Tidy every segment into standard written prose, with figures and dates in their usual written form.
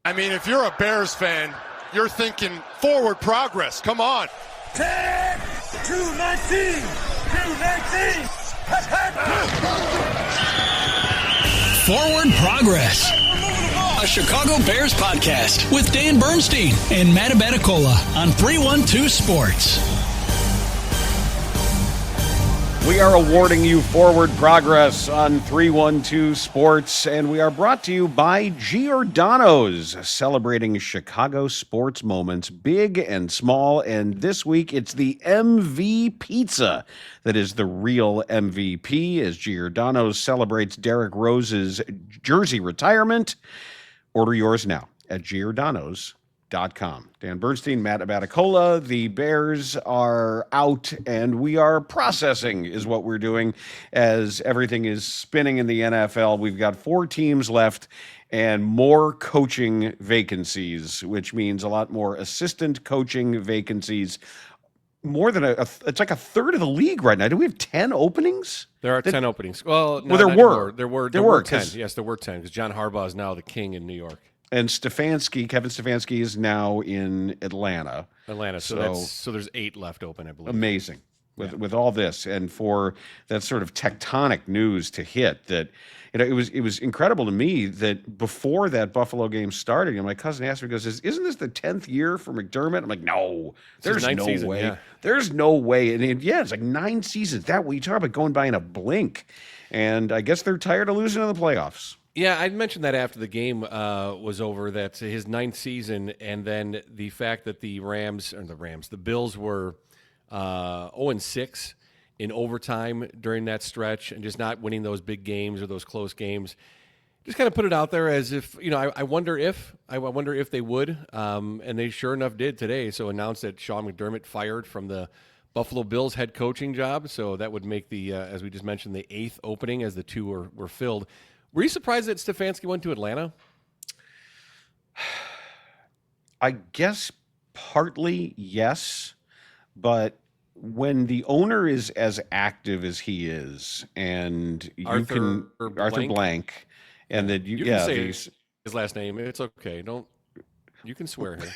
I mean, if you're a Bears fan, you're thinking forward progress. Come on. 10, 219, 219. Forward Progress, a Chicago Bears podcast with Dan Bernstein and Matt Abaticola on 312 Sports. We are awarding you Forward Progress on 312 Sports, and we are brought to you by Gordanos, celebrating Chicago sports moments, big and small. And this week, it's the MV Pizza that is the real MVP as Gordanos celebrates Derrick Rose's jersey retirement. Order yours now at Gordanos.com. Dan Bernstein, Matt Abaticola. The Bears are out, and we are processing is what we're doing as everything is spinning in the NFL. We've got 4 teams left and more coaching vacancies, which means a lot more assistant coaching vacancies. More than it's like a third of the league right now. Do we have 10 openings? There are 10 openings. Well, no, there were. There were 10. Yes, there were 10 because John Harbaugh is now the king in New York. And Kevin Stefanski is now in Atlanta. So there's 8 left open, I believe. Amazing. With all this, and for that sort of tectonic news to hit, that it was incredible to me that before that Buffalo game started, my cousin asked me, he goes, "Isn't this the 10th year for McDermott?" I'm like, "No, there's no way. Yeah. There's no way." And it's like 9 seasons. That way you talk about going by in a blink, and I guess they're tired of losing in the playoffs. Yeah, I mentioned that after the game was over, that his 9th season, and then the fact that the Bills were 0-6 in overtime during that stretch, and just not winning those big games or those close games. Just kind of put it out there as if, I wonder if they would, and they sure enough did today. So announced that Sean McDermott fired from the Buffalo Bills head coaching job. So that would make the, as we just mentioned, the 8th opening as the 2 were filled. Were you surprised that Stefanski went to Atlanta? I guess partly yes, but when the owner is as active as he is, and Arthur Blank, and that you can say his last name. It's okay. You can swear here.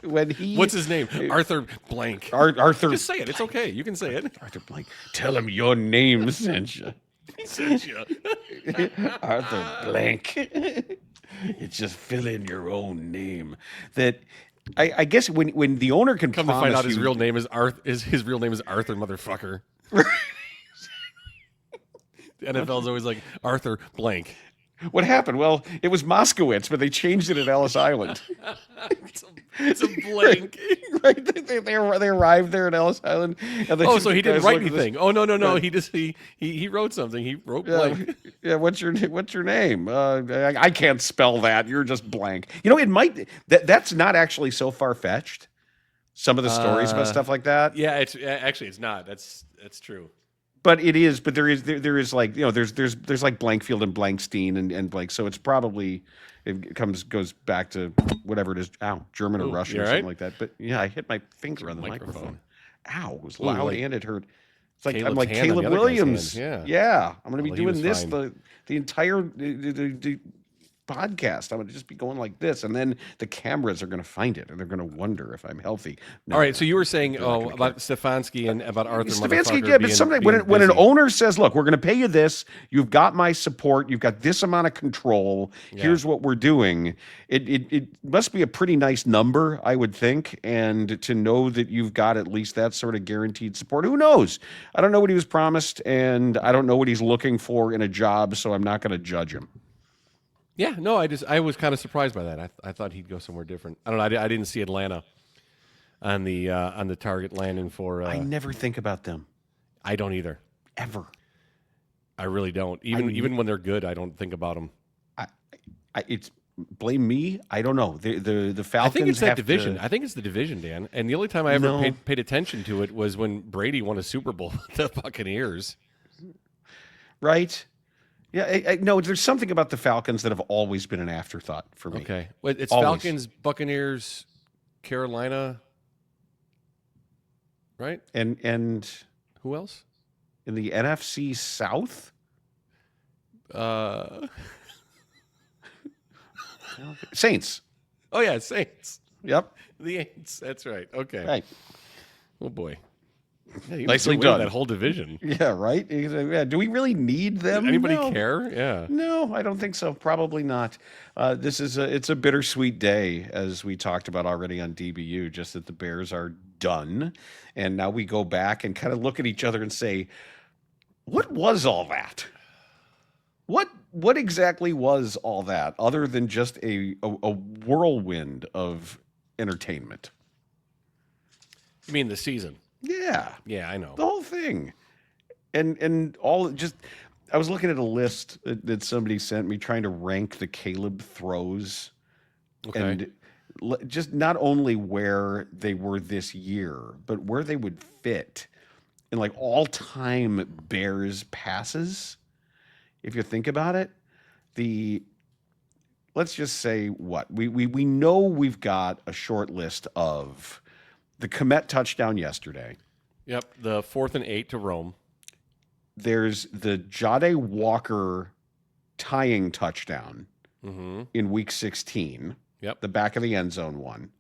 What's his name? Arthur Blank. Arthur. Just say it. It's okay. You can say it. Arthur Blank. Tell him your name, Sencha. Arthur Blank. It's just fill in your own name. That I guess when the owner can come to find out his real name is Arthur motherfucker. The NFL is always like Arthur Blank. What happened? Well, it was Moskowitz, but they changed it at Ellis Island. It's a blank. Right? They arrived there at Ellis Island. And so he didn't write anything. Oh no! Right. He wrote something. He wrote blank. Yeah. What's your name? I can't spell that. You're just blank. It might. That's not actually so far fetched. Some of the stories about stuff like that. Yeah, it's not. That's true. But it is. But there is like there's like Blankfield and Blankstein and Blank. So it's probably goes back to whatever it is. German or Russian or something like that. But yeah, I hit my finger on the microphone. Ow, it was loud and it hurt. It's like I'm like Caleb Williams. Yeah. I'm going to be doing this the entire the podcast. I'm going to just be going like this, and then the cameras are going to find it, and they're going to wonder if I'm healthy. No, all right, so you were saying about Stefanski and about Arthur. Stefanski, yeah, but something when an owner says, "Look, we're going to pay you this. You've got my support. You've got this amount of control. Here's what we're doing." It must be a pretty nice number, I would think, and to know that you've got at least that sort of guaranteed support. Who knows? I don't know what he was promised, and I don't know what he's looking for in a job, so I'm not going to judge him. Yeah, no, I was kind of surprised by that. I thought he'd go somewhere different. I don't know. I didn't see Atlanta on the target landing for. I never think about them. I don't either. Ever. I really don't. Even when they're good, I don't think about them. It's blame me. I don't know. The Falcons. I think it's that division. I think it's the division, Dan. And the only time I ever paid attention to it was when Brady won a Super Bowl with the Buccaneers. Right. Yeah, no, there's something about the Falcons that have always been an afterthought for me. Okay. Well, it's always. Falcons, Buccaneers, Carolina, right? And who else? In the NFC South? Saints. Oh, yeah, Saints. Yep. The Aints. That's right. Okay. Right. Oh, boy. Yeah, you Nicely get rid of done. That whole division. Yeah, right? Yeah. Do we really need them? Anybody No. care? Yeah. No, I don't think so. Probably not. It's a bittersweet day, as we talked about already on DBU, just that the Bears are done. And now we go back and kind of look at each other and say, what was all that? What exactly was all that other than just a whirlwind of entertainment? You mean the season? Yeah. Yeah, I know. The whole thing. And all just I was looking at a list that somebody sent me trying to rank the Caleb throws. Okay. And just not only where they were this year, but where they would fit in like all-time Bears passes. If you think about it, let's just say what we know we've got a short list of the Kmet touchdown yesterday. Yep, the 4th and 8 to Rome. There's the Jade Walker tying touchdown in week 16. Yep. The back of the end zone one.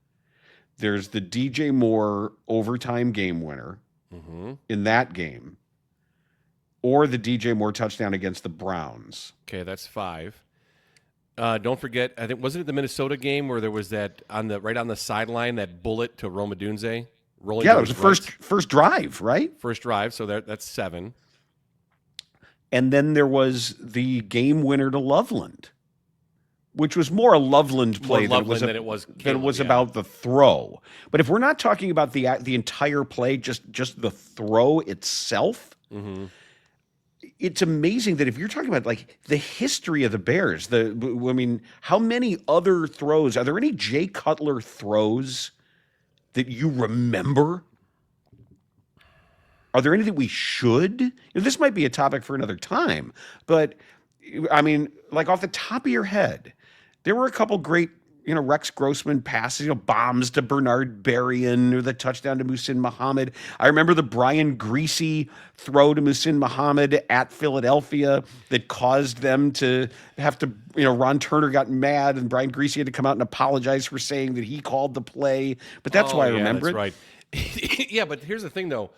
There's the DJ Moore overtime game winner in that game. Or the DJ Moore touchdown against the Browns. Okay, that's 5. Don't forget, I think, wasn't it the Minnesota game where there was that right on the sideline, that bullet to Rome Odunze? Yeah, that was the first drive, right? First drive, so that's 7. And then there was the game winner to Loveland, which was more a Loveland play than it was about the throw. But if we're not talking about the entire play, just the throw itself, it's amazing that if you're talking about like the history of the Bears, how many other throws? Are there any Jay Cutler throws that you remember? Are there any that we should? This might be a topic for another time, but I mean, like off the top of your head, there were a couple great, Rex Grossman passes, bombs to Bernard Berrien or the touchdown to Muhsin Muhammad. I remember the Brian Greasy throw to Muhsin Muhammad at Philadelphia that caused them to have to, Ron Turner got mad and Brian Greasy had to come out and apologize for saying that he called the play. But that's why I remember it. Right. Yeah, but here's the thing, though.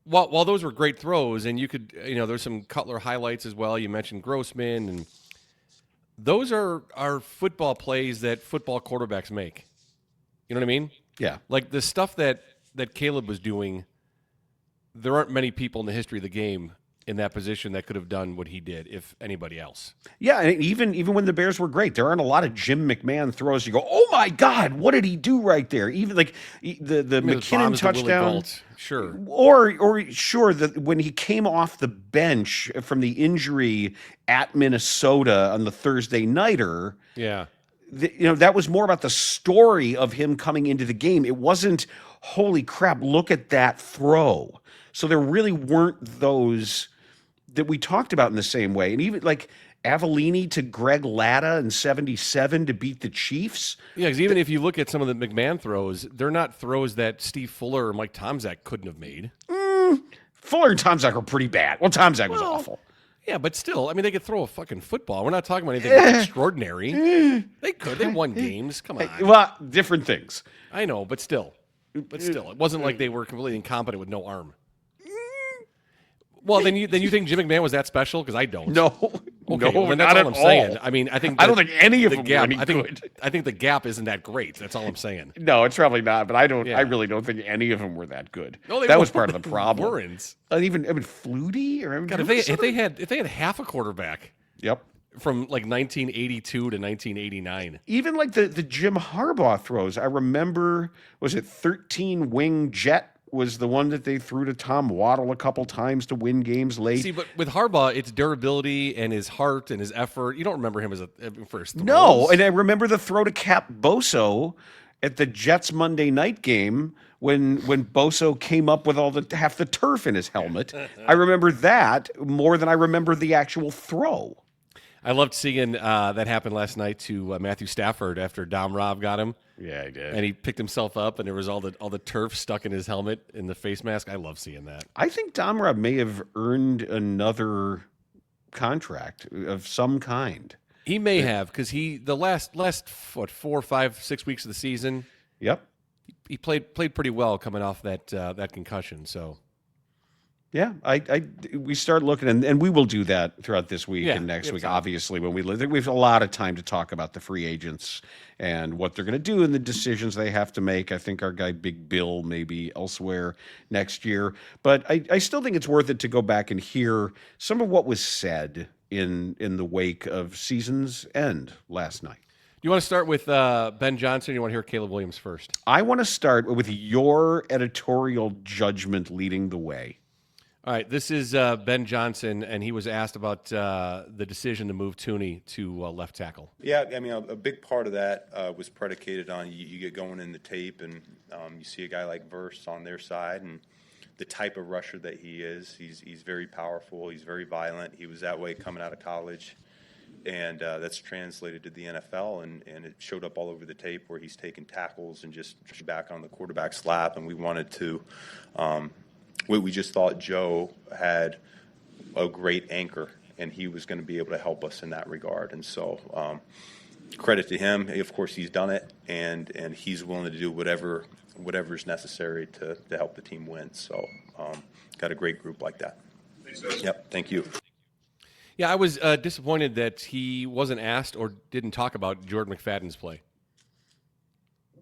While those were great throws, and you could, there's some Cutler highlights as well. You mentioned Grossman, and those are football plays that football quarterbacks make. You know what I mean? Yeah. Like the stuff that Caleb was doing, there aren't many people in the history of the game in that position that could have done what he did, if anybody else. Yeah, and even when the Bears were great, there aren't a lot of Jim McMahon throws. You go, oh my God, what did he do right there? Even like the McKinnon touchdown, sure, or sure that when he came off the bench from the injury at Minnesota on the Thursday nighter, yeah, that was more about the story of him coming into the game. It wasn't, holy crap, look at that throw. So there really weren't those that we talked about in the same way. And even like Avellini to Greg Latta in 77 to beat the Chiefs. Yeah, because even if you look at some of the McMahon throws, they're not throws that Steve Fuller or Mike Tomczak couldn't have made. Fuller and Tomczak are pretty bad. Well, Tomczak was awful. Yeah, but still, I mean, they could thw a fucking football. We're not talking about anything extraordinary. They could. They won games. Come on. Well, different things. I know, but still. It wasn't like they were completely incompetent with no arm. Well, then you think Jim McMahon was that special? Because I don't. No. Okay, no, well, not that's at all I'm all. saying. I mean, I don't think any of them gap, were any good. I think the gap isn't that great. That's all I'm saying. No, it's probably not. But I don't. Yeah. I really don't think any of them were that good. No, that was part of the problem. Weren't. Even Flutie or God, if they had half a quarterback. Yep. From like 1982 to 1989. Even like the Jim Harbaugh throws. I remember, was it 13 wing jet was the one that they threw to Tom Waddle a couple times to win games late. See, but with Harbaugh, it's durability and his heart and his effort. You don't remember him as a first. No, and I remember the throw to Cap Boso at the Jets Monday night game when Boso came up with half the turf in his helmet. I remember that more than I remember the actual throw. I loved seeing that happen last night to Matthew Stafford after Dom Robb got him. Yeah, he did. And he picked himself up, and there was all the turf stuck in his helmet in the face mask. I love seeing that. I think Dom Robb may have earned another contract of some kind. He may have, because the last 4, 5, 6 weeks of the season. Yep. He played pretty well coming off that concussion. So. Yeah, we start looking, and we will do that throughout this week and next week. Obviously, when we have a lot of time to talk about the free agents and what they're going to do and the decisions they have to make. I think our guy Big Bill may be elsewhere next year, but I still think it's worth it to go back and hear some of what was said in the wake of season's end last night. You want to start with Ben Johnson, or you want to hear Caleb Williams first? I want to start with your editorial judgment leading the way. All right, this is Ben Johnson, and he was asked about the decision to move Tooney to left tackle. Yeah, I mean, a big part of that was predicated on you get going in the tape, and you see a guy like Verse on their side, and the type of rusher that he is. He's very powerful. He's very violent. He was that way coming out of college, and that's translated to the NFL, and it showed up all over the tape where he's taking tackles and just back on the quarterback's lap, and we wanted to we just thought Joe had a great anchor, and he was going to be able to help us in that regard. And so credit to him. Of course, he's done it, and he's willing to do whatever is necessary to help the team win. So got a great group like that. Yep, thank you. Yeah, I was disappointed that he wasn't asked or didn't talk about Jordan McFadden's play.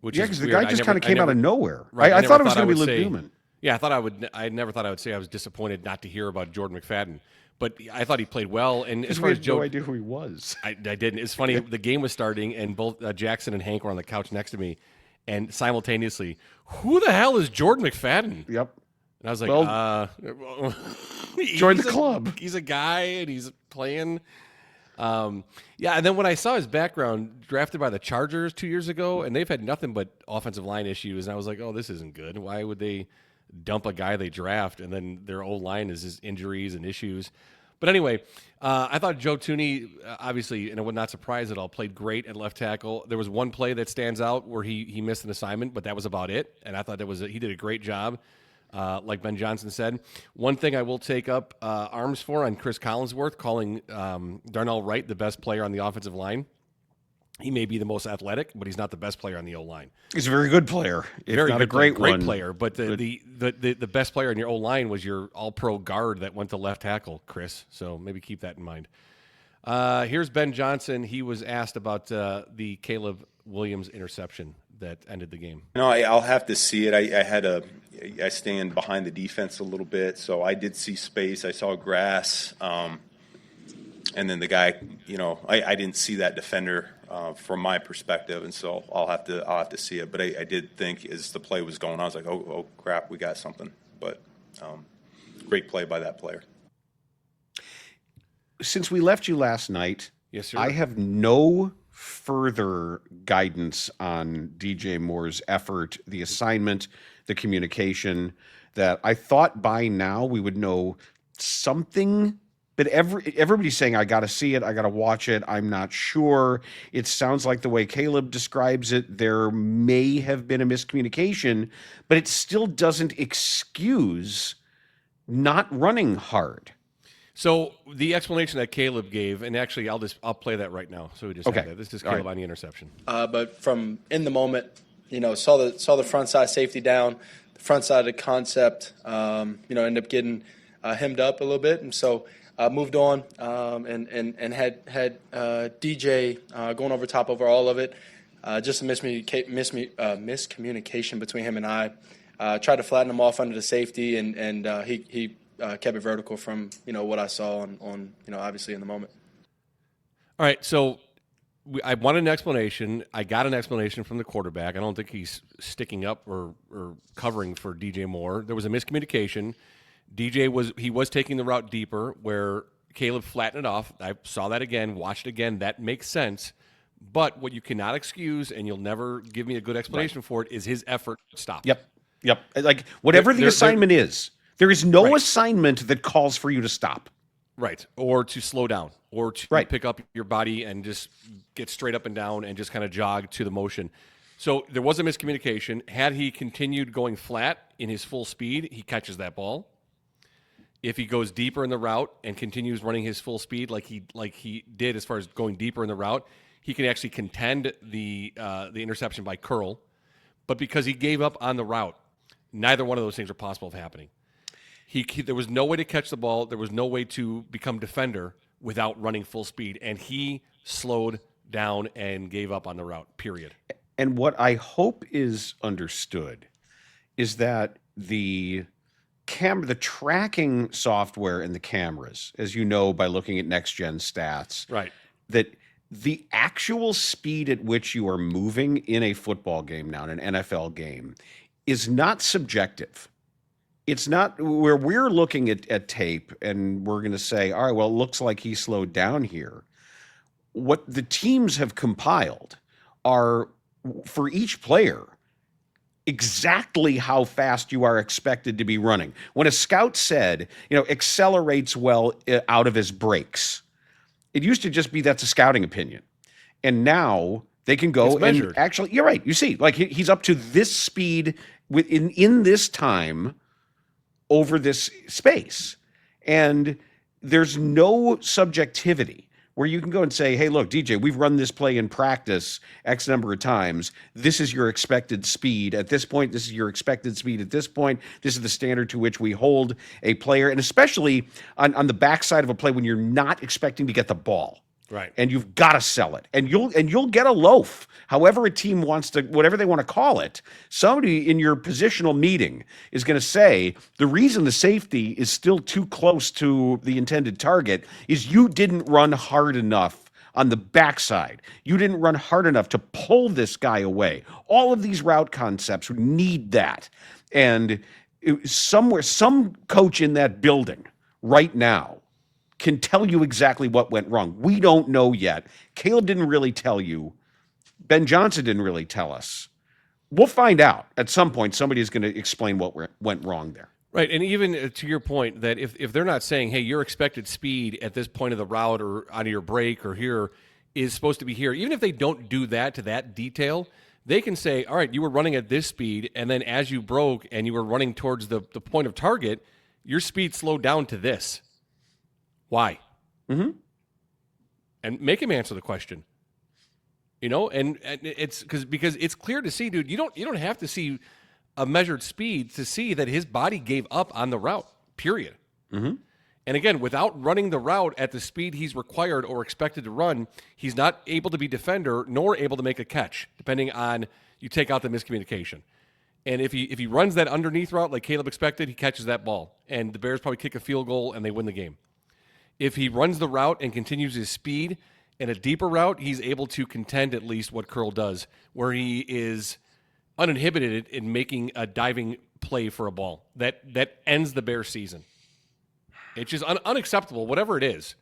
Because the guy just kind of came out of nowhere. Right, I thought it was going to be Luke Newman. Yeah, I never thought I would say I was disappointed not to hear about Jordan McFadden, but I thought he played well. And as far as Joe, no idea who he was. I didn't. It's funny. The game was starting, and both Jackson and Hank were on the couch next to me, and simultaneously, who the hell is Jordan McFadden? Yep. And I was like, join the club. He's a guy, and he's playing. And then when I saw his background, drafted by the Chargers 2 years ago, and they've had nothing but offensive line issues, and I was like, oh, this isn't good. Why would they dump a guy they draft, and then their old line is his injuries and issues? But anyway, I thought Joe Tooney, obviously, and I would not surprise at all, played great at left tackle. There was one play that stands out where he missed an assignment, but that was about it. And I thought he did a great job, like Ben Johnson said. One thing I will take up arms for on Chris Collinsworth, calling Darnell Wright the best player on the offensive line. He may be the most athletic, but he's not the best player on the O-line. He's a very good player. Very not good, a great player. But the best player in your O-line was your all-pro guard that went to left tackle, Chris. So maybe keep that in mind. Here's Ben Johnson. He was asked about the Caleb Williams interception that ended the game. I'll have to see it. I stand behind the defense a little bit, so I did see space. I saw grass. And then the guy, I didn't see that defender from my perspective, and so I'll have to see it. But I did think as the play was going on, I was like, oh crap, we got something. But great play by that player. Since we left you last night, yes, sir. I have no further guidance on DJ Moore's effort, the assignment, the communication, that I thought by now we would know something. But everybody's saying, I got to see it, I got to watch it, I'm not sure. It sounds like the way Caleb describes it, there may have been a miscommunication, but it still doesn't excuse not running hard. So the explanation that Caleb gave, and actually I'll play that right now. So we just had that. This is Caleb on the interception. But from in the moment, saw the front side safety down, the front side of the concept, ended up getting hemmed up a little bit, and so moved on and had DJ going over top over all of it. Just a miscommunication between him and I. Tried to flatten him off under the safety, and he kept it vertical from what I saw on obviously in the moment. All right, so I wanted an explanation. I got an explanation from the quarterback. I don't think he's sticking up or covering for DJ Moore. There was a miscommunication. DJ was taking the route deeper where Caleb flattened it off. I saw that again, watched it again. That makes sense. But what you cannot excuse, and you'll never give me a good explanation for it, is his effort to stop. Yep. Like whatever the assignment is, there is no assignment that calls for you to stop. Right. Or to slow down, or to pick up your body and just get straight up and down and just kind of jog to the motion. So there was a miscommunication. Had he continued going flat in his full speed, he catches that ball. If he goes deeper in the route and continues running his full speed like he did as far as going deeper in the route, he can actually contend the interception by curl. But because he gave up on the route, neither one of those things are possible of happening. There was no way to catch the ball. There was no way to become defender without running full speed, and he slowed down and gave up on the route, period. And what I hope is understood is that the tracking software and the cameras, as you know by looking at next-gen stats, right, that the actual speed at which you are moving in a football game now, in an NFL game, is not subjective. It's not where we're looking at tape and we're going to say, all right, well, it looks like he slowed down here. What the teams have compiled are, for each player, exactly how fast you are expected to be running. When a scout said, accelerates well out of his brakes, it used to just be that's a scouting opinion. And now they can go and actually, you're right. You see, like he's up to this speed in this time over this space. And there's no subjectivity where you can go and say, hey, look, DJ, we've run this play in practice X number of times. This is your expected speed at this point. This is your expected speed at this point. This is the standard to which we hold a player. And especially on the backside of a play when you're not expecting to get the ball. Right. And you've got to sell it. And you'll get a loaf, however a team wants to, whatever they want to call it. Somebody in your positional meeting is going to say the reason the safety is still too close to the intended target is you didn't run hard enough on the backside. You didn't run hard enough to pull this guy away. All of these route concepts need that. And some coach in that building right now can tell you exactly what went wrong. We don't know yet. Caleb didn't really tell you. Ben Johnson didn't really tell us. We'll find out at some point. Somebody is going to explain what went wrong there. Right, and even to your point that if they're not saying, hey, your expected speed at this point of the route or out of your break or here is supposed to be here, even if they don't do that to that detail, they can say, all right, you were running at this speed, and then as you broke and you were running towards the point of target, your speed slowed down to this. Why? Mm-hmm. And make him answer the question. And it's because it's clear to see, dude. You don't have to see a measured speed to see that his body gave up on the route. Period. Mm-hmm. And again, without running the route at the speed he's required or expected to run, he's not able to be defender nor able to make a catch. Depending on you take out the miscommunication. And if he runs that underneath route like Caleb expected, he catches that ball, and the Bears probably kick a field goal and they win the game. If he runs the route and continues his speed in a deeper route, he's able to contend at least what curl does, where he is uninhibited in making a diving play for a ball that ends the Bears season. It's just unacceptable, whatever it is.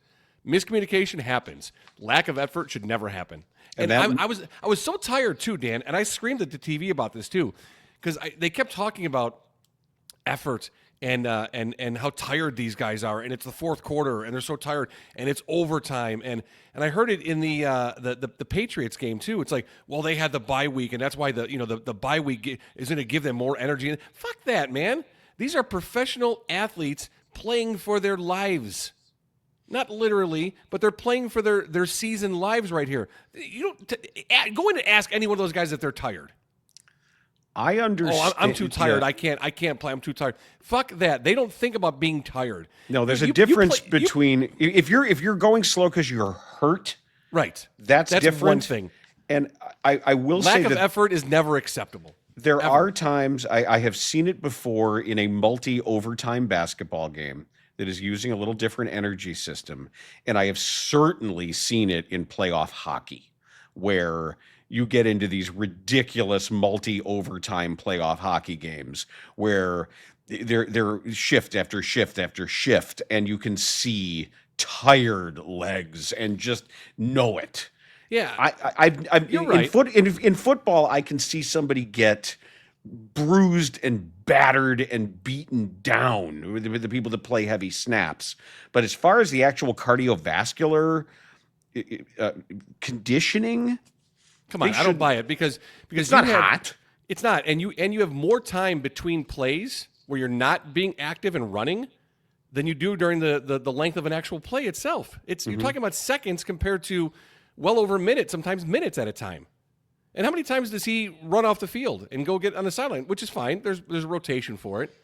Miscommunication happens. Lack of effort should never happen. And I was so tired too, Dan, and I screamed at the TV about this too, because they kept talking about effort and how tired these guys are, and it's the fourth quarter, and they're so tired, and it's overtime, and I heard it in the Patriots game too. It's like, well, they had the bye week, and that's why the bye week is going to give them more energy. Fuck that, man. These are professional athletes playing for their lives, not literally, but they're playing for their season lives right here. You don't go in and ask any one of those guys if they're tired. I understand. Oh, I'm too tired. Yeah. I can't play. I'm too tired. Fuck that. They don't think about being tired. No, there's a difference between if you're going slow because you're hurt. Right. That's different. One thing. And I will say lack of effort is never acceptable. There are times I have seen it before in a multi-overtime basketball game that is using a little different energy system, and I have certainly seen it in playoff hockey where you get into these ridiculous multi-overtime playoff hockey games where they're shift after shift after shift, and you can see tired legs and just know it. Yeah, you're right. In football, I can see somebody get bruised and battered and beaten down with the people that play heavy snaps. But as far as the actual cardiovascular conditioning, come on, I don't buy it because it's not hot. It's not, and you have more time between plays where you're not being active and running than you do during the length of an actual play itself. You're talking about seconds compared to well over minutes, sometimes minutes at a time. And how many times does he run off the field and go get on the sideline, which is fine. There's a rotation for it.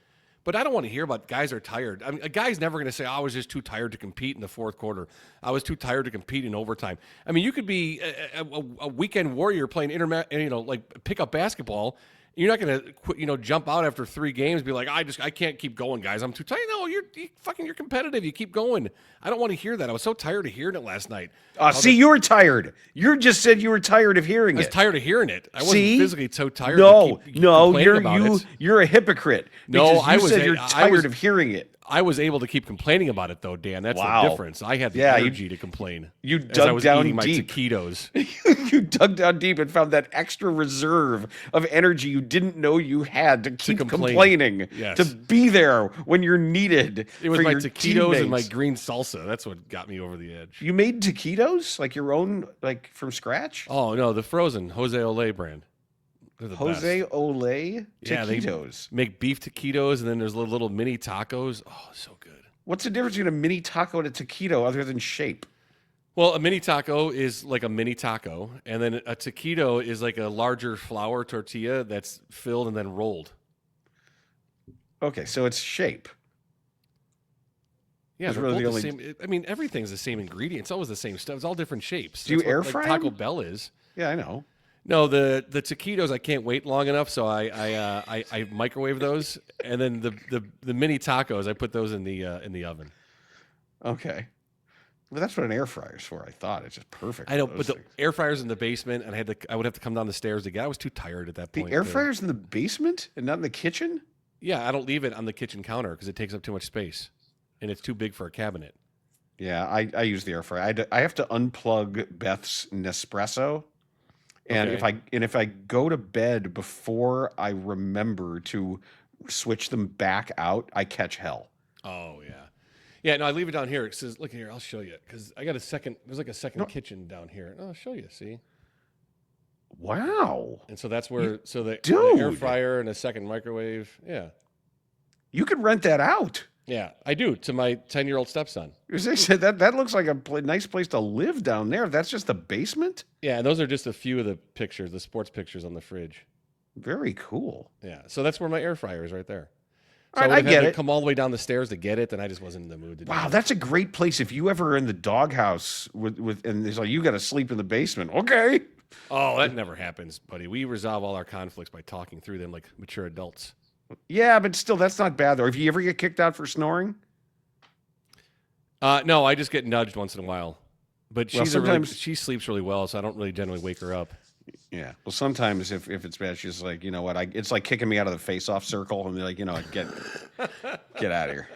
But I don't want to hear about guys are tired. I mean, a guy's never going to say, I was just too tired to compete in the fourth quarter. I was too tired to compete in overtime. I mean, you could be a weekend warrior playing like pickup basketball. You're not going to quit, jump out after 3 games and be like, I can't keep going, guys. I'm too tired. No, you're competitive. You keep going. I don't want to hear that. I was so tired of hearing it last night. You were tired. You just said you were tired of hearing it. I was tired of hearing it. I wasn't physically so tired. You're a hypocrite. No, you're tired of hearing it. I was able to keep complaining about it, though, Dan. That's the difference. I had the energy to complain. You dug down eating deep. My taquitos. You dug down deep and found that extra reserve of energy you didn't know you had to keep complaining, to be there when you're needed. It was for my your taquitos teammates. And my green salsa. That's what got me over the edge. You made taquitos, like your own, like from scratch? Oh, no, the frozen Jose Olé brand. They're the Jose best. Olé taquitos. Yeah, they make beef taquitos, and then there's little mini tacos. Oh, so good. What's the difference between a mini taco and a taquito other than shape? Well, a mini taco is like a mini taco, and then a taquito is like a larger flour tortilla that's filled and then rolled. Okay, so it's shape. Yeah, they're really both the same. I mean, everything's the same ingredient. It's always the same stuff. It's all different shapes. Do you air fry Taco them? Bell is. Yeah, I know. No, the taquitos I can't wait long enough, so I microwave those, and then the mini tacos I put those in the oven. Okay, well that's what an air fryer's for. I thought it's just perfect. I know, but the air fryer's in the basement, and I would have to come down the stairs to get. I was too tired at that point. The air fryer's in the basement and not in the kitchen? Yeah, I don't leave it on the kitchen counter because it takes up too much space, and it's too big for a cabinet. Yeah, I use the air fryer. I have to unplug Beth's Nespresso. And Okay. if I go to bed before I remember to switch them back out, I catch hell. Oh yeah, yeah. No, I leave it down here. It says, "Look here, I'll show you," because I got a second. There's like a second kitchen down here. I'll show you. See. Wow. And so that's where the air fryer and a second microwave. Yeah. You could rent that out. Yeah, I do to my 10-year-old stepson. They said that looks like a nice place to live down there. That's just the basement? Yeah, and those are just a few of the pictures, the sports pictures on the fridge. Very cool. Yeah, so that's where my air fryer is right there. So All right, I get it. Come all the way down the stairs to get it, and I just wasn't in the mood to do Wow, it. that's a great place. If you ever are in the doghouse with and it's like you got to sleep in the basement. Okay. Oh, that never happens, buddy. We resolve all our conflicts by talking through them like mature adults. Yeah, but still, that's not bad though. If you ever get kicked out for snoring? No, I just get nudged once in a while. But Well, she sleeps really well, so I don't really generally wake her up. Yeah. Well, sometimes if it's bad, she's like, you know what? It's like kicking me out of the face-off circle, and they're like, get out of here.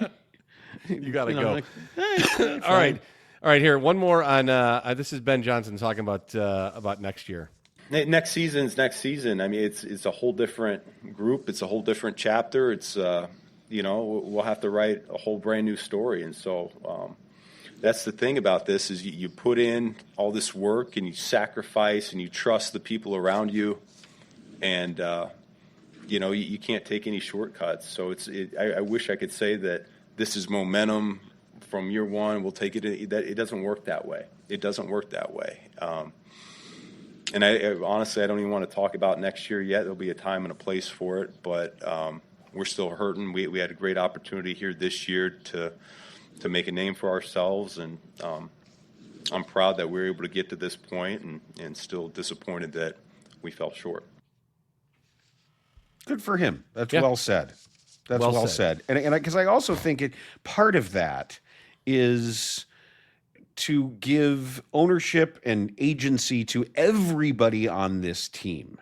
You got to go. Like, hey, All right. Here, one more on. This is Ben Johnson talking about next year. Next season's next season. I mean, it's a whole different group. It's a whole different chapter. It's we'll have to write a whole brand new story, and so that's the thing about this is you put in all this work and you sacrifice and you trust the people around you, and you can't take any shortcuts. So I wish I could say that this is momentum from year one. We'll take it. It doesn't work that way. It doesn't work that way. And I honestly, I don't even want to talk about next year yet. There'll be a time and a place for it, but we're still hurting. We had a great opportunity here this year to make a name for ourselves, and I'm proud that we were able to get to this point, and still disappointed that we fell short. Good for him. That's well said. That's well said. And because I also think part of that is to give ownership and agency to everybody on this team.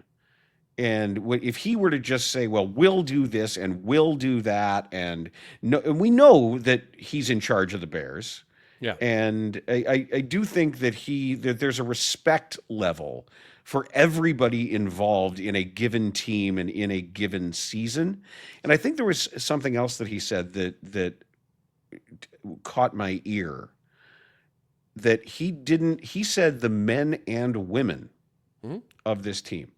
And if he were to just say, well, we'll do this and we'll do that, and we know that he's in charge of the Bears. Yeah. And I do think that there's a respect level for everybody involved in a given team and in a given season. And I think there was something else that he said that caught my ear. That he said the men and women of this team.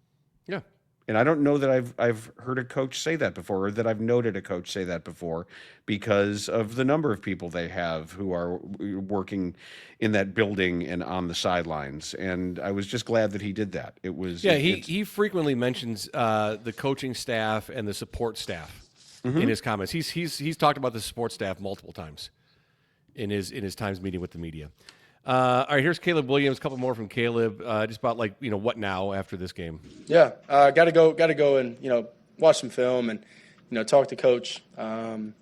Yeah. And I don't know that I've heard a coach say that before, or that I've noted a coach say that before, because of the number of people they have who are working in that building and on the sidelines. And I was just glad that he did that. It was he frequently mentions the coaching staff and the support staff in his comments. He's talked about the support staff multiple times in his times meeting with the media. All right, here's Caleb Williams. A couple more from Caleb. Just about what now after this game? Yeah, got to go and watch some film and talk to coach, and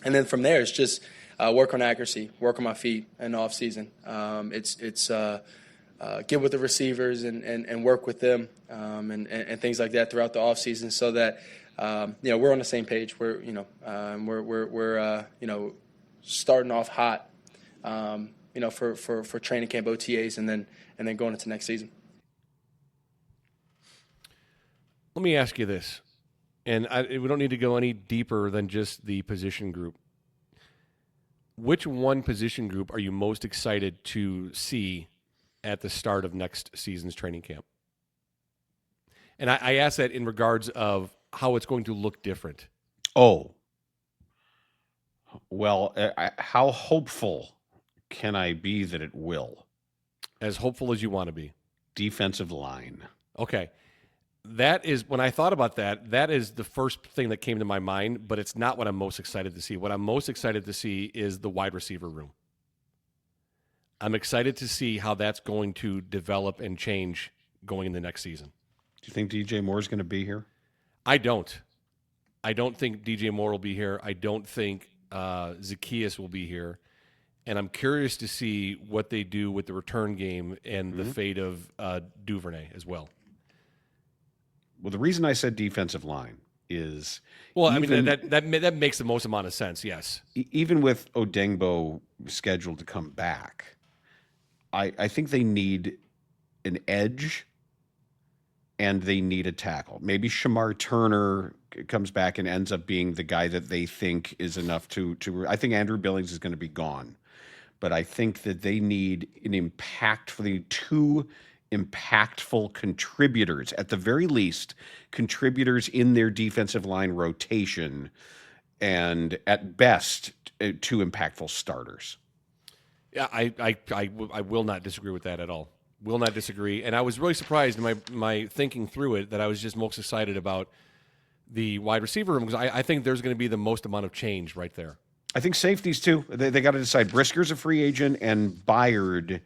then from there it's just work on accuracy, work on my feet in the off season. It's get with the receivers and work with them and things like that throughout the off season, so that we're on the same page. We're starting off hot. For training camp OTAs and then going into next season. Let me ask you this, and we don't need to go any deeper than just the position group. Which one position group are you most excited to see at the start of next season's training camp? And I ask that in regards of how it's going to look different. Oh, well, how hopeful can I be that it will? As hopeful as you want to be. Defensive line. Okay. That is, when I thought about that is the first thing that came to my mind, but it's not what I'm most excited to see. What I'm most excited to see is the wide receiver room. I'm excited to see how that's going to develop and change going in the next season. Do you think DJ Moore is going to be here? I don't think DJ Moore will be here. I don't think Zacchaeus will be here. And I'm curious to see what they do with the return game and the fate of Duvernay as well. Well, the reason I said defensive line is... Well, I mean, that makes the most amount of sense, yes. Even with Odengbo scheduled to come back, I think they need an edge and they need a tackle. Maybe Shamar Turner comes back and ends up being the guy that they think is enough to I think Andrew Billings is going to be gone. But I think that they need two impactful contributors, at the very least, contributors in their defensive line rotation, and at best, two impactful starters. Yeah, I will not disagree with that at all. Will not disagree. And I was really surprised in my thinking through it that I was just most excited about the wide receiver room, because I think there's going to be the most amount of change right there. I think safeties too. They got to decide. Brisker's a free agent, and Byard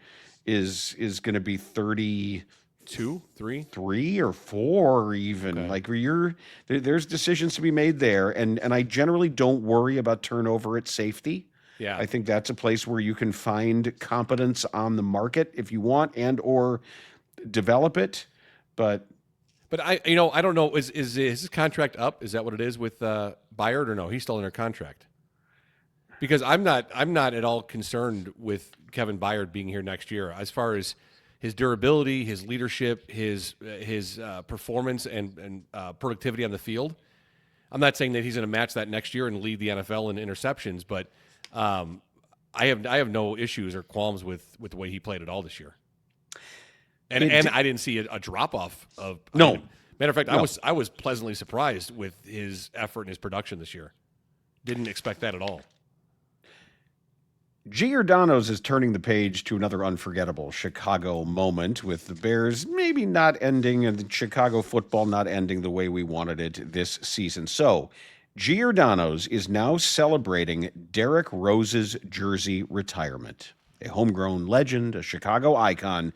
is going to be 32, 3 or 4 even. Okay. Like there's decisions to be made there, and I generally don't worry about turnover at safety. Yeah, I think that's a place where you can find competence on the market if you want and or develop it. But I don't know. Is his contract up? Is that what it is with Byard, or no? He's still under contract. Because I'm not at all concerned with Kevin Byard being here next year. As far as his durability, his leadership, his performance and productivity on the field, I'm not saying that he's going to match that next year and lead the NFL in interceptions, but I have no issues or qualms with the way he played at all this year. And I didn't see a drop off of no. Matter of fact, no. I was pleasantly surprised with his effort and his production this year. Didn't expect that at all. Gordanos is turning the page to another unforgettable Chicago moment, with the Bears maybe not ending and the Chicago football not ending the way we wanted it this season. So Gordanos is now celebrating Derrick Rose's jersey retirement. A homegrown legend, a Chicago icon,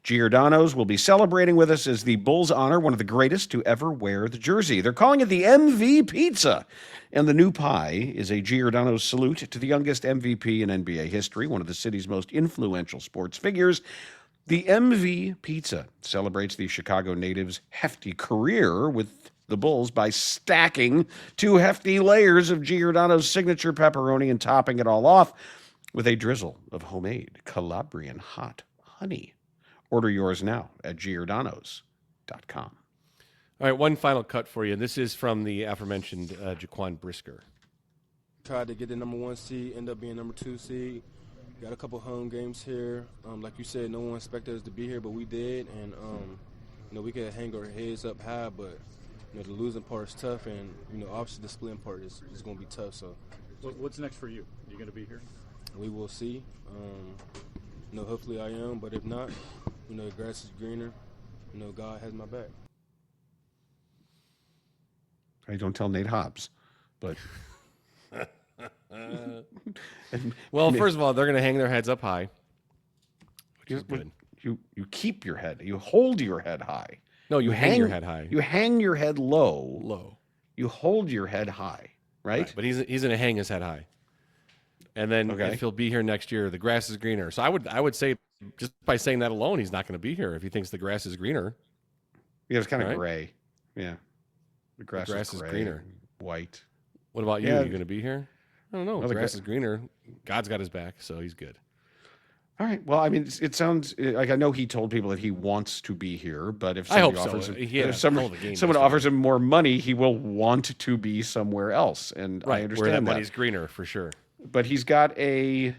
Gordanos will be celebrating with us as the Bulls honor one of the greatest to ever wear the jersey. They're calling it the MV Pizza. And the new pie is a Gordanos salute to the youngest MVP in NBA history, one of the city's most influential sports figures. The MV Pizza celebrates the Chicago native's hefty career with the Bulls by stacking 2 hefty layers of Gordanos' signature pepperoni and topping it all off with a drizzle of homemade Calabrian hot honey. Order yours now at Gordanos.com. All right, one final cut for you, and this is from the aforementioned Jaquan Brisker. Tried to get the number 1 seed, end up being number 2 seed. Got a couple home games here. Like you said, no one expected us to be here, but we did. And, we can hang our heads up high, but the losing part is tough, and obviously the splitting part is going to be tough. So, what's next for you? You going to be here? We will see. Hopefully I am, but if not, the grass is greener. God has my back. I don't tell Nate Hobbs, but well, first of all, they're going to hang their heads up high, which is good. You keep your head. You hold your head high. No, you hang your head high. You hang your head low. Low. You hold your head high, right? But he's going to hang his head high. And then if he'll be here next year, the grass is greener. So I would say just by saying that alone, he's not going to be here if he thinks the grass is greener. Yeah, it's kind of gray. Yeah. The grass is gray, greener. White. What about you? Yeah. Are you going to be here? I don't know. The grass is greener. God's got his back, so he's good. All right. Well, I mean, it sounds like I know he told people that he wants to be here, but if somebody offers so. him, if someone offers him more money, he will want to be somewhere else. And I understand where that that money's greener for sure. But he's got the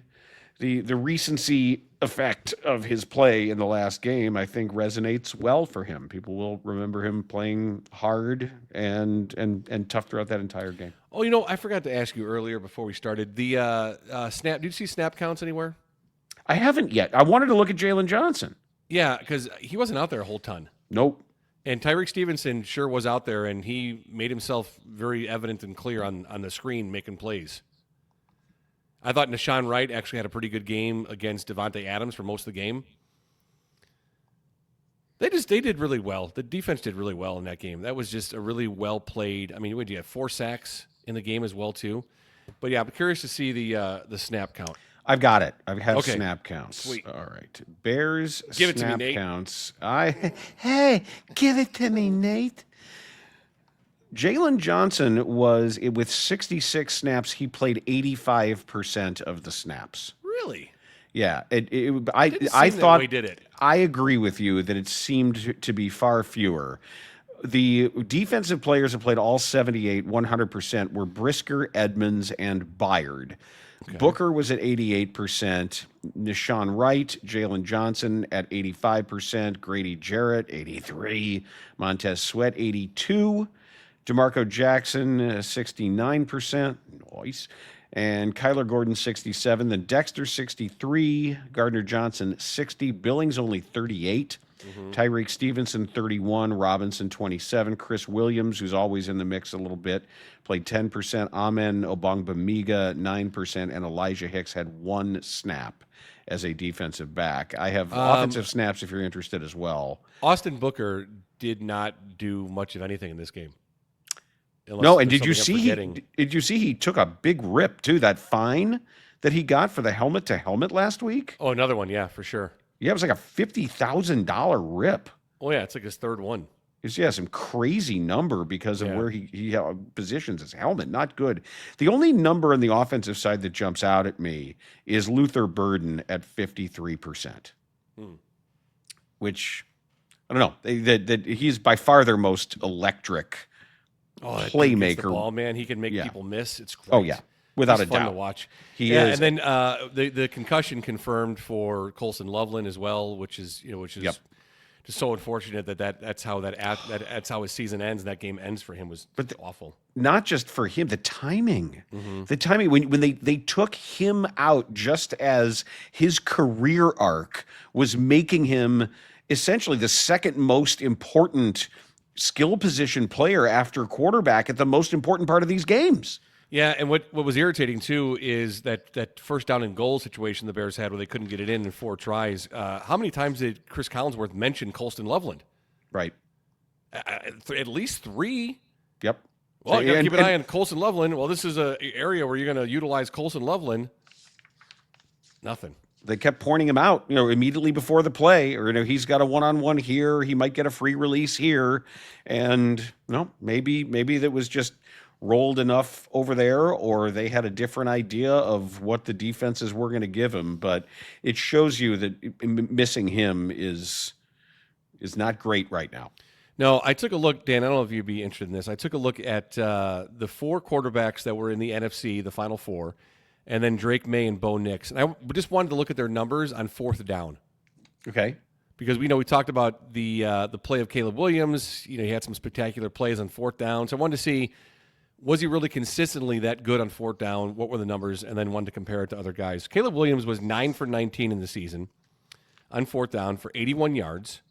recency effect of his play in the last game, I think, resonates well for him. People will remember him playing hard and tough throughout that entire game. Oh, I forgot to ask you earlier before we started. The snap. Did you see snap counts anywhere? I haven't yet. I wanted to look at Jalen Johnson. Yeah, because he wasn't out there a whole ton. Nope. And Tyreek Stevenson sure was out there, and he made himself very evident and clear on the screen making plays. I thought Nashawn Wright actually had a pretty good game against Devontae Adams for most of the game. They did really well. The defense did really well in that game. That was just a really well played. I mean, what did you have? 4 sacks in the game as well too. But yeah, I'm curious to see the snap count. I've got it. I have snap counts. Sweet. All right. Bears give it snap to me, Nate. counts. Hey, give it to me, Nate. Jalen Johnson was, with 66 snaps, he played 85% of the snaps. Really? Yeah. I thought that did it. I agree with you that it seemed to be far fewer. The defensive players that played all 78, 100% were Brisker, Edmonds, and Byard. Okay. Booker was at 88%, Nashawn Wright, Jalen Johnson at 85%, Grady Jarrett, 83%, Montez Sweat, 82%, DeMarco Jackson, 69%, nice, and Kyler Gordon, 67%, then Dexter, 63%, Gardner Johnson, 60%, Billings, only 38%, Tyreek Stevenson, 31%, Robinson, 27%, Chris Williams, who's always in the mix a little bit, played 10%, Amen Obangbamiga, 9%, and Elijah Hicks had 1 snap as a defensive back. I have offensive snaps if you're interested as well. Austin Booker did not do much of anything in this game. No, and did you see he took a big rip, too, that fine that he got for the helmet-to-helmet last week? Oh, another one, yeah, for sure. Yeah, it was like a $50,000 rip. Oh, yeah, it's like his third one. Yeah, some crazy number because of where he positions his helmet. Not good. The only number on the offensive side that jumps out at me is Luther Burden at 53%, which, I don't know, that he's by far their most electric playmaker. The ball, man, he can make people miss. It's great. Oh, yeah. Without a doubt. Fun to watch. He is. And then the concussion confirmed for Colson Loveland as well, which is just so unfortunate that's how his season ends and that game ends for him was awful. Not just for him, the timing. The timing when they took him out just as his career arc was making him essentially the second most important skill position player after quarterback at the most important part of these games. Yeah, and what was irritating, too, is that first down and goal situation the Bears had where they couldn't get it in 4 tries. How many times did Chris Collinsworth mention Colston Loveland? Right. At least 3. Yep. Well, you got to keep an eye on Colston Loveland. Well, this is an area where you're going to utilize Colston Loveland. Nothing. They kept pointing him out, immediately before the play, or he's got a one-on-one here, he might get a free release here, and maybe that was just rolled enough over there, or they had a different idea of what the defenses were going to give him. But it shows you that missing him is not great right now. No, I took a look, Dan. I don't know if you'd be interested in this. I took a look at the 4 quarterbacks that were in the NFC, the Final 4, and then Drake May and Bo Nix. And I just wanted to look at their numbers on 4th down. Okay. because we talked about the play of Caleb Williams. He had some spectacular plays on fourth down. So I wanted to see, was he really consistently that good on fourth down? What were the numbers? And then wanted to compare it to other guys. Caleb Williams was 9 for 19 in the season on fourth down for 81 yards,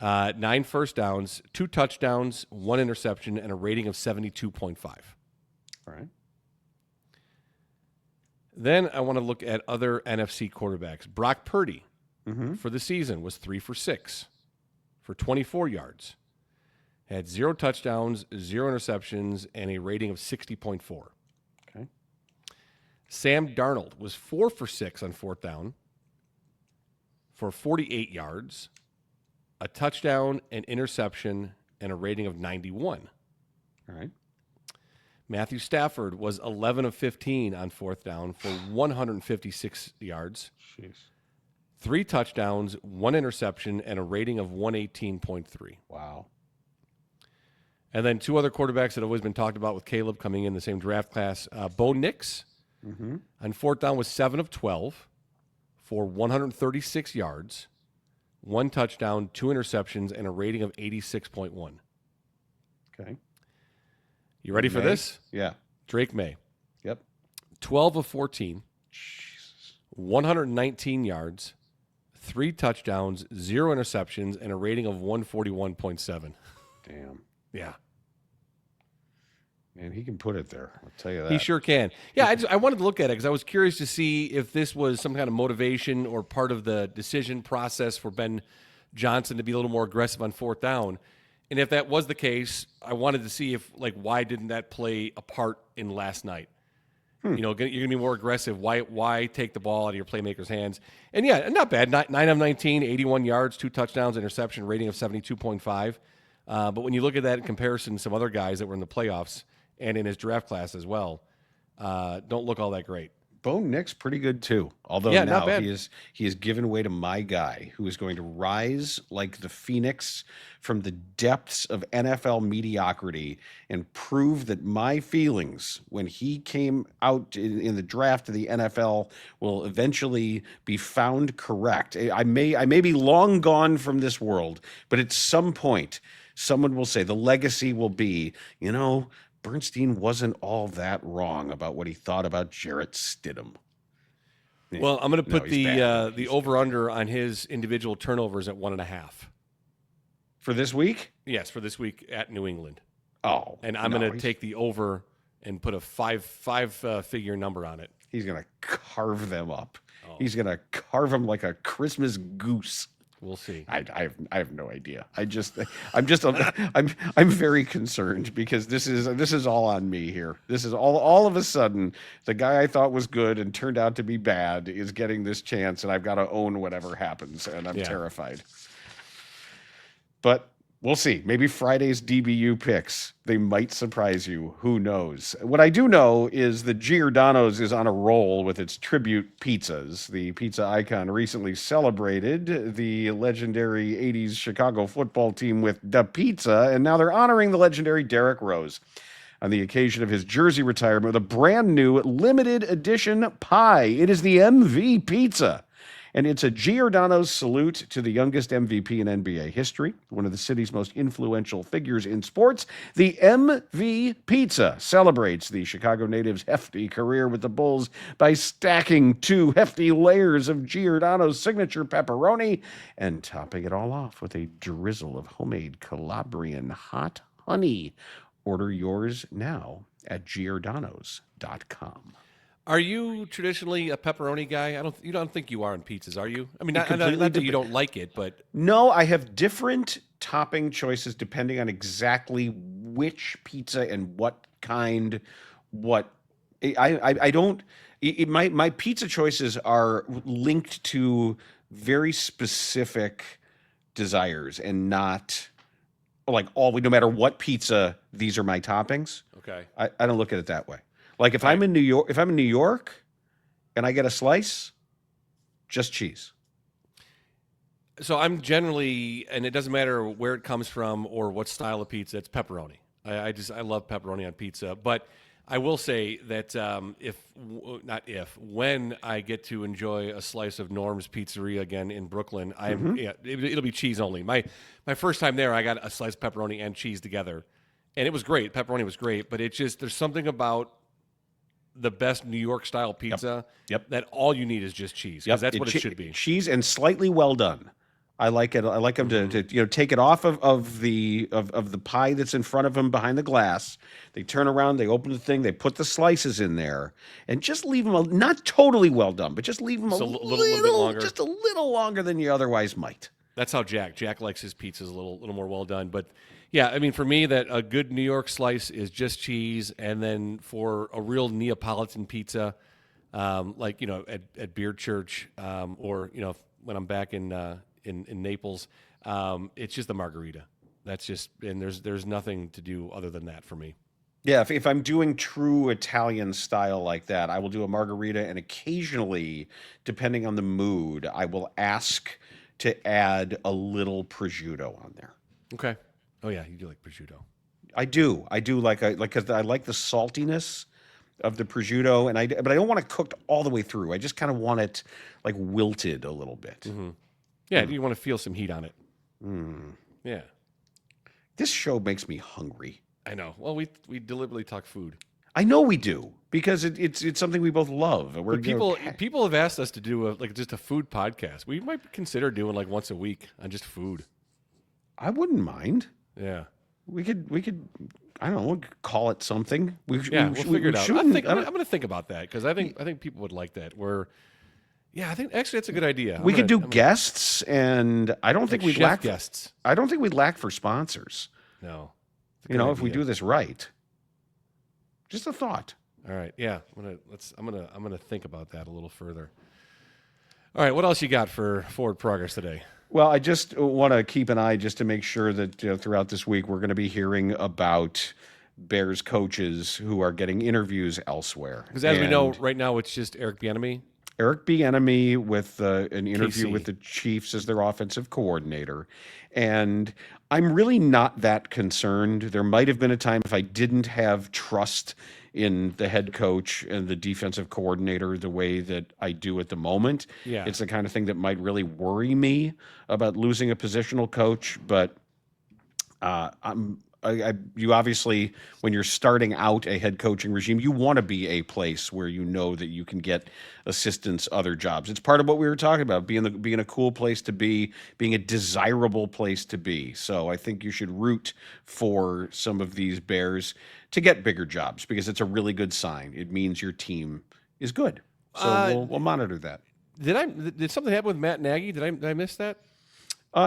9 first downs, 2 touchdowns, 1 interception, and a rating of 72.5. All right. Then I want to look at other NFC quarterbacks. Brock Purdy for the season was 3 for 6 for 24 yards. Had 0 touchdowns, 0 interceptions, and a rating of 60.4. Okay. Sam Darnold was 4 for 6 on fourth down for 48 yards, a touchdown, an interception, and a rating of 91. All right. Matthew Stafford was 11 of 15 on fourth down for 156 yards. Jeez. 3 touchdowns, 1 interception, and a rating of 118.3. Wow. And then 2 other quarterbacks that have always been talked about with Caleb coming in the same draft class. Bo Nix on fourth down was 7 of 12 for 136 yards, 1 touchdown, 2 interceptions, and a rating of 86.1. Okay. You ready for this? Yeah. Drake May. Yep. 12 of 14, Jesus. 119 yards, 3 touchdowns, 0 interceptions, and a rating of 141.7. Damn. Yeah. Man, he can put it there. I'll tell you that. He sure can. Yeah, I wanted to look at it because I was curious to see if this was some kind of motivation or part of the decision process for Ben Johnson to be a little more aggressive on fourth down. And if that was the case, I wanted to see if, why didn't that play a part in last night? You're going to be more aggressive. Why take the ball out of your playmaker's hands? And yeah, not bad. 9 of 19, 81 yards, 2 touchdowns, interception, rating of 72.5. But when you look at that in comparison to some other guys that were in the playoffs and in his draft class as well, don't look all that great. Bo Nix pretty good too. Although Yeah, now not bad. he is given way to my guy, who is going to rise like the phoenix from the depths of NFL mediocrity and prove that my feelings when he came out in the draft of the NFL will eventually be found correct. I may be long gone from this world, but at some point someone will say the legacy will be, Bernstein wasn't all that wrong about what he thought about Jarrett Stidham. Well, I'm going to put he's the over-under on his individual turnovers at 1.5. For this week? Yes, for this week at New England. Oh. And I'm going to take the over and put a five-figure number on it. He's going to carve them up. Oh. He's going to carve them like a Christmas goose. We'll see. I have no idea. I'm very concerned because this is all on me here. This is all of a sudden the guy I thought was good and turned out to be bad is getting this chance, and I've got to own whatever happens, and I'm terrified. But we'll see. Maybe Friday's DBU picks, they might surprise you. Who knows? What I do know is that Gordanos is on a roll with its tribute pizzas. The pizza icon recently celebrated the legendary 80s Chicago football team with the pizza, and now they're honoring the legendary Derrick Rose on the occasion of his jersey retirement with a brand new limited edition pie. It is the MV Pizza. And it's a Gordanos salute to the youngest MVP in NBA history, one of the city's most influential figures in sports. The MV Pizza celebrates the Chicago native's hefty career with the Bulls by stacking 2 hefty layers of Gordanos' signature pepperoni and topping it all off with a drizzle of homemade Calabrian hot honey. Order yours now at Gordanos.com. Are you traditionally a pepperoni guy? You don't think you are on pizzas, are you? I mean, not that you don't like it, but no, I have different topping choices depending on exactly which pizza and what kind. I don't. My pizza choices are linked to very specific desires and not like no matter what pizza, these are my toppings. Okay, I don't look at it that way. Like if I'm in New York and I get a slice, just cheese. So I'm generally, and it doesn't matter where it comes from or what style of pizza, it's pepperoni. I love pepperoni on pizza. But I will say that when I get to enjoy a slice of Norm's Pizzeria again in Brooklyn, it'll be cheese only. My first time there, I got a slice of pepperoni and cheese together, and it was great. Pepperoni was great, but there's something about the best New York style pizza that all you need is just cheese, because that's what it should be. Cheese and slightly well done. I like it. I like them to take it off of the pie that's in front of them behind the glass. They turn around, they open the thing, they put the slices in there, and just leave them not totally well done, but just leave them a little bit longer, just a little longer than you otherwise might. That's how Jack likes his pizzas, a little more well done. But yeah, I mean, for me, that a good New York slice is just cheese, and then for a real Neapolitan pizza, like at Beer Church, or when I'm back in Naples, it's just the margarita. That's just, and there's nothing to do other than that for me. Yeah, if I'm doing true Italian style like that, I will do a margarita, and occasionally, depending on the mood, I will ask to add a little prosciutto on there. Okay. Oh yeah, you do like prosciutto. I do because I like the saltiness of the prosciutto, but I don't want it cooked all the way through. I just kind of want it like wilted a little bit. Mm-hmm. Yeah, you want to feel some heat on it. Yeah. This show makes me hungry. I know. Well, we deliberately talk food. I know we do, because it's something we both love. People have asked us to do just a food podcast. We might consider doing like once a week on just food. I wouldn't mind. Yeah. We could I don't know, we could call it something. We'll figure it out. I'm going to think about that, because I think people would like that. I think actually that's a good idea. We could do guests, and I don't think we'd lack guests. I don't think we'd lack for sponsors. No. If we do this right. Just a thought. All right. Yeah. I'm gonna think about that a little further. All right. What else you got for Forward Progress today? Well, I just want to keep an eye just to make sure that throughout this week we're going to be hearing about Bears coaches who are getting interviews elsewhere. Because as we know, right now it's just Eric Bieniemy. Eric Bieniemy with an interview KC. with the Chiefs as their offensive coordinator. And I'm really not that concerned. There might have been a time if I didn't have trust in the head coach and the defensive coordinator the way that I do at the moment. Yeah. It's the kind of thing that might really worry me about losing a positional coach. But you obviously, when you're starting out a head coaching regime, you want to be a place where you know that you can get assistance, other jobs. It's part of what we were talking about, being a cool place to be, being a desirable place to be. So I think you should root for some of these Bears to get bigger jobs, because it's a really good sign. It means your team is good. So we'll monitor that. Did something happen with Matt Nagy? Did I miss that?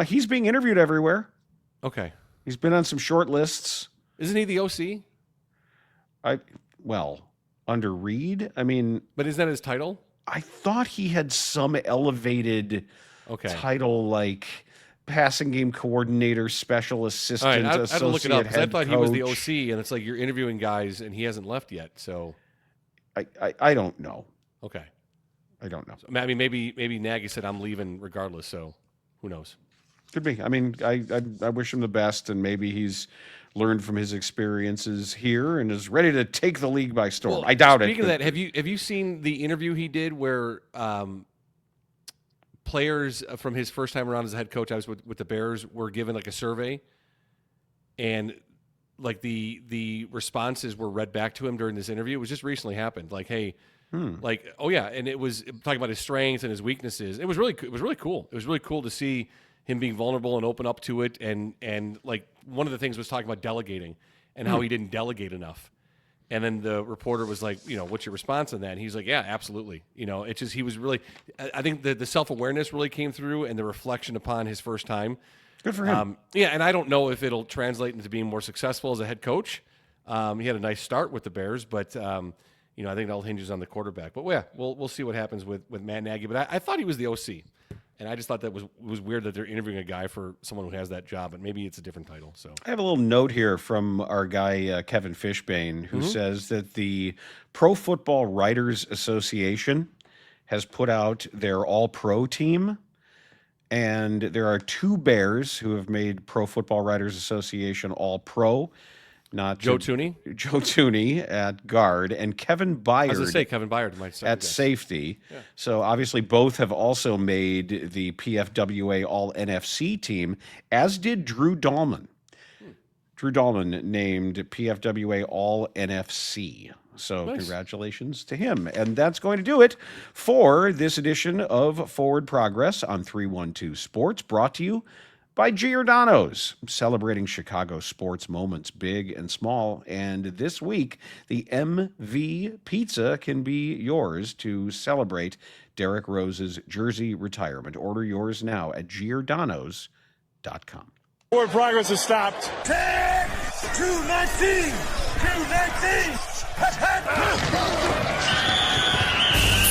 He's being interviewed everywhere. Okay. He's been on some short lists. Isn't he the OC? Under Reed, I mean... But is that his title? I thought he had some elevated title, like passing game coordinator, special assistant, I had to look it up, because I thought he was the OC, and it's like you're interviewing guys, and he hasn't left yet, so... I don't know. Okay. I don't know. So, I mean, maybe Nagy said, I'm leaving regardless, so who knows? Could be. I mean, I wish him the best, and maybe he's learned from his experiences here and is ready to take the league by storm. Well, I doubt it. Speaking of that, have you seen the interview he did where players from his first time around as a head coach, I was with the Bears, were given like a survey, and like the responses were read back to him during this interview? It was just recently happened. Like, hey. Like, oh yeah, and it was talking about his strengths and his weaknesses. It was really cool. It was really cool to see him being vulnerable and open up to it, and like one of the things was talking about delegating and how he didn't delegate enough. And then the reporter was like, what's your response on that? And he's like, yeah, absolutely. It's just, he was really, I think the self-awareness really came through, and the reflection upon his first time. Good for him. And I don't know if it'll translate into being more successful as a head coach. He had a nice start with the Bears, but I think it all hinges on the quarterback. But yeah, we'll see what happens with Matt Nagy. But I thought he was the OC, and I just thought that was weird that they're interviewing a guy for someone who has that job, but maybe it's a different title. So I have a little note here from our guy Kevin Fishbane, who says that the Pro Football Writers Association has put out their All-Pro team, and there are 2 Bears who have made Pro Football Writers Association All-Pro. not Joe Tooney. Joe Tooney at guard, and Kevin Byard. I was going to say Kevin Byard might at safety. Yeah. So obviously both have also made the PFWA All NFC team, as did Drew Dahlman. Drew Dahlman named PFWA All NFC. So nice. Congratulations to him. And that's going to do it for this edition of Forward Progress on 312 Sports, brought to you by Gordanos, celebrating Chicago sports moments, big and small. And this week, the MV Pizza can be yours to celebrate Derrick Rose's jersey retirement. Order yours now at Gordanos.com. Forward progress has stopped. 10, 219, 219.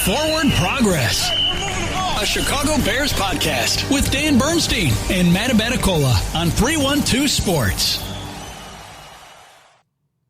Forward Progress, a Chicago Bears podcast with Dan Bernstein and Matt Abatacola on 312 Sports.